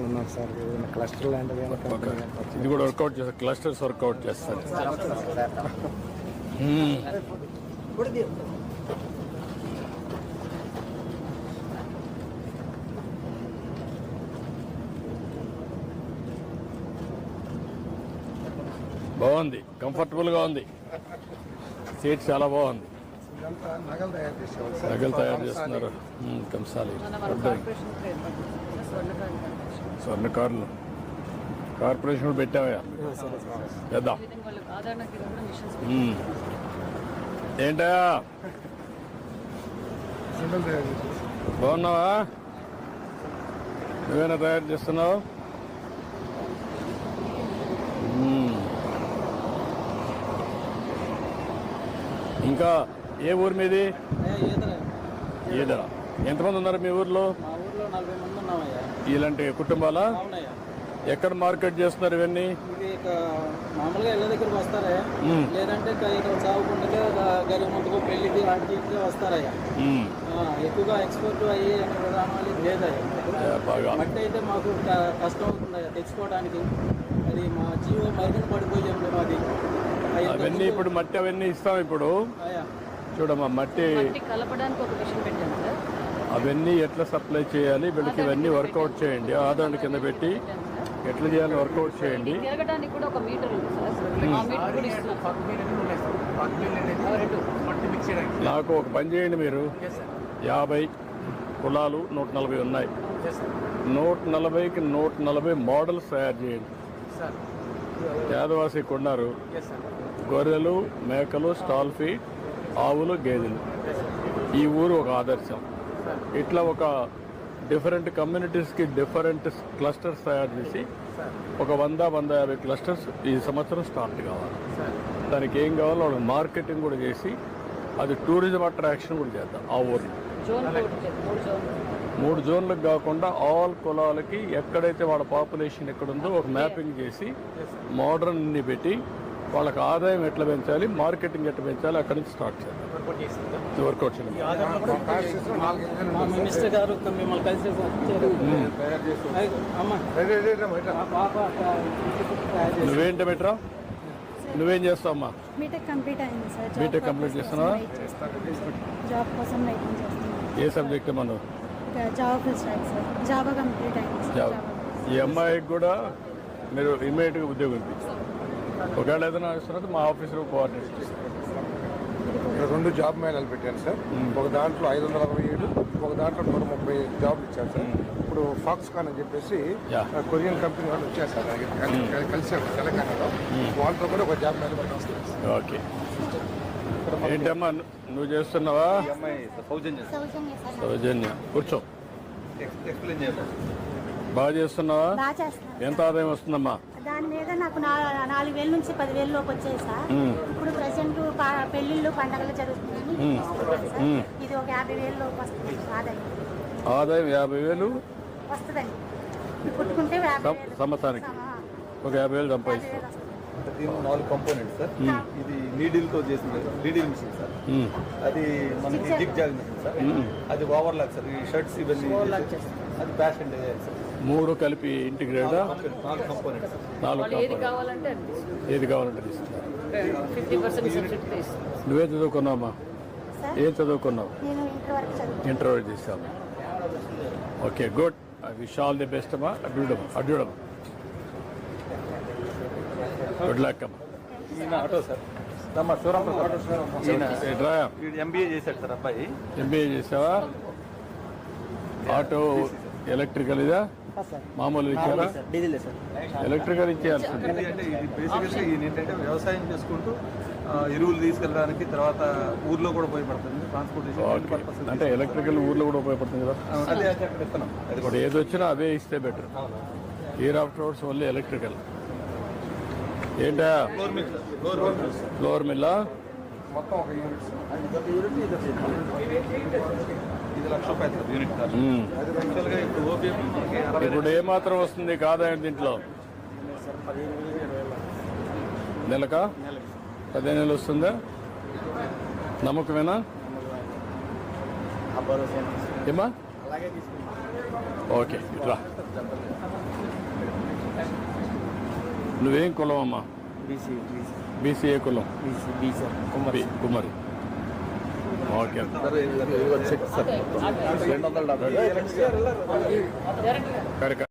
ఉన్నాం sir. Cluster లాంటిది ఇది కూడా వర్కౌట్ చేస్తారు, క్లస్టర్స్ వర్కౌట్ చేస్తారు. బాగుంది, కంఫర్టబుల్గా ఉంది, సీట్ చాలా బాగుంది. నగలు తయారు చేస్తున్నారు. కంసాలి స్వర్ణకారులు కార్పొరేషన్ పెట్టావా? చేద్దాం. ఏంటా బాగున్నావా? నువ్వేనా తయారు చేస్తున్నావు? ఇంకా ఏ ఊరు మీది? ఈదర. ఎంతమంది ఉన్నారు మీ ఊర్లో? ఇలాంటి కుటుంబాలా? ఎక్కడ మార్కెట్ చేస్తున్నారు ఇవన్నీ? మామూలుగా ఇళ్ళ దగ్గరకు వస్తారా, లేదంటే చావుకుండగా గరి ముందుకు పెళ్లికి వాటికి వస్తారయ్యా. ఎక్కువగా ఎక్స్పోర్ట్ అయ్యి అనే విధానాలు లేదయ్యా. మట్టి అయితే మాకు కష్టం అవుతుందయ్యా తెచ్చుకోవడానికి. అది మా జీవో మరుగున పడిపోయాం అది. అవన్నీ ఇప్పుడు మట్టి అవన్నీ ఇస్తాం. ఇప్పుడు చూడమ్మా, మట్టి కలపడానికి ఒక మిషన్ పెట్టాను సార్. అవన్నీ ఎట్లా సప్లై చేయాలి వీళ్ళకి ఇవన్నీ వర్కౌట్ చేయండి. ఆధార్ కింద పెట్టి ఎట్లా చేయాలి వర్కౌట్ చేయండి. తిరగడానికి కూడా ఒక మీటర్ ఉంది సార్. నాకు ఒక పని చేయండి, మీరు 50 కులాలు 140 ఉన్నాయి. 140కి 140 మోడల్స్ తయారు చేయండి. యాదవాసి కొన్నారు, గొర్రెలు, మేకలు, స్టాల్ ఫీడ్, ఆవులు, గేదెలు. ఈ ఊరు ఒక ఆదర్శం. ఇట్లా ఒక డిఫరెంట్ కమ్యూనిటీస్కి డిఫరెంట్ క్లస్టర్స్ తయారు చేసి ఒక 100-150 క్లస్టర్స్ ఈ సంవత్సరం స్టార్ట్ కావాలి. దానికి ఏం కావాలో వాళ్ళకి మార్కెటింగ్ కూడా చేసి అది టూరిజం అట్రాక్షన్ కూడా చేద్దాం. ఆ ఊరిని 3 జోన్లకు కాకుండా ఆల్ కులాలకి ఎక్కడైతే వాళ్ళ పాపులేషన్ ఎక్కడుందో ఒక మ్యాపింగ్ చేసి మోడర్న్ని పెట్టి వాళ్ళకి ఆదాయం ఎట్లా పెంచాలి, మార్కెటింగ్ ఎట్లా పెంచాలి, అక్కడి నుంచి స్టార్ట్ చేద్దాం. వర్కౌట్ చేయండి. మినిస్టర్ గారు మిమ్మల్ని కలిసి నువ్వేంటి బెటరా? నువ్వేం చేస్తావు అమ్మా? బీటెక్ కంప్లీట్ అయింది సార్. బీటెక్ కంప్లీట్ చేస్తున్నావా? జాబ్ కోసం వెయిటింగ్ చేస్తున్నాను. ఏ సబ్జెక్ట్ మనం? Java full stock sir. Java complete అయింది సార్. ఈ అమ్మాయికి కూడా మీరు ఇమ్మీడియట్గా ఉద్యోగం ఇప్పించారు. ఒకవేళ ఏదైనా ఇస్తున్నది మా ఆఫీసులో కోఆర్డినేట్ చేస్తారు. 2 జాబ్ మేళాలు పెట్టాను సార్. ఒక దాంట్లో 567, ఒక దాంట్లో 130 జాబ్లు ఇచ్చారు సార్. ఇప్పుడు ఫాక్స్కాన్ అని చెప్పేసి కొరియన్ కంపెనీ వాళ్ళు వచ్చారు సార్, కలిసారు తెలంగాణలో. వాళ్ళతో కూడా ఒక జాబ్ మేళ పెట్టాను. ఓకే. ఏంటమ్మా నువ్వు చేస్తున్నావా? సౌజన్య కూర్చో. బాగా చేస్తున్నావా? ఎంత ఆదాయం వస్తుందమ్మా? దాని మీద నాకు 4,000 నుంచి 10,000 లోపు వచ్చాయి సార్. ఇప్పుడు ప్రెసెంట్ పెళ్లిళ్ళు పండగలు జరుగుతున్నాయి. ఇది ఒక 50,000 లోపు వస్తుంది ఆదాయం. ఆదాయం 50,000 వస్తుందండి. పుట్టుకుంటే సంవత్సరానికి ఒక 50,000 సంపాదిస్తాం. దీని 4 కంపోనెంట్స్ సార్. ఇది నీడిల్తో చేసింది, నీడిల్ మిషన్ సార్. అది మనకి జిగ్ జాగ్ మిషన్ సార్. అది ఓవర్లాక్ సార్. ఈ షర్ట్స్ ఇవన్నీ అది ఫ్యాషన్ డిజైన్ సార్. 3 కలిపి ఇంటిగ్రేట్ 4 కంపోనెంట్స్. 4 ఏది కావాలంటే ఏది కావాలంటే తీసుకున్నారు. 50% సబ్సిడీ ఇస్తాం. నువ్వేం చదువుకున్నావమ్మా? ఏం చదువుకున్నావు? నేను ఇంటర్ వరకు చేసాము. Okay, good. I wish all the best అమ్మా. అడ్డూడమ్మా. గుడ్ లక్ అమ్మా. Auto sir. ఎంబీఏ చేశాడు సార్ అబ్బాయి. ఎంబీఏ చేసావా? ఆటో ఎలక్ట్రికల్ ఇదా? మామూలు ఇచ్చారా? ఎలక్ట్రికల్ ఇచ్చేయాల్సింది. అంటే బేసికల్గా ఈయన ఏంటంటే వ్యవసాయం చేసుకుంటూ ఎరువులు తీసుకెళ్ళడానికి, తర్వాత ఊర్లో కూడా ఉపయోగపడుతుంది ట్రాన్స్పోర్టేషన్. అంటే ఎలక్ట్రికల్ ఊర్లో కూడా ఉపయోగపడుతుంది కదా. అదే అక్కడ ఇస్తున్నాం. అది ఇప్పుడు ఏది వచ్చినా అదే ఇస్తే better. Year after words only electrical. ఏంటా ఫ్లోర్ మిల్లా? మొత్తం ఒక యూనిట్. ఇది ₹1,00,000 యూనిట్ కాదు. యాక్చువల్గా ఇప్పుడు ఓపీఎం ఇప్పుడు ఏమాత్రం వస్తుంది ఆదాయం దీంట్లో? నెలకా 15,000 వస్తుందా? నమ్మకమేనా ఏమా? ఓకే రా. నువ్వేం కులం అమ్మా? బీసీ ఏ కులం? Kumari. Okay sir check sir 270 correct.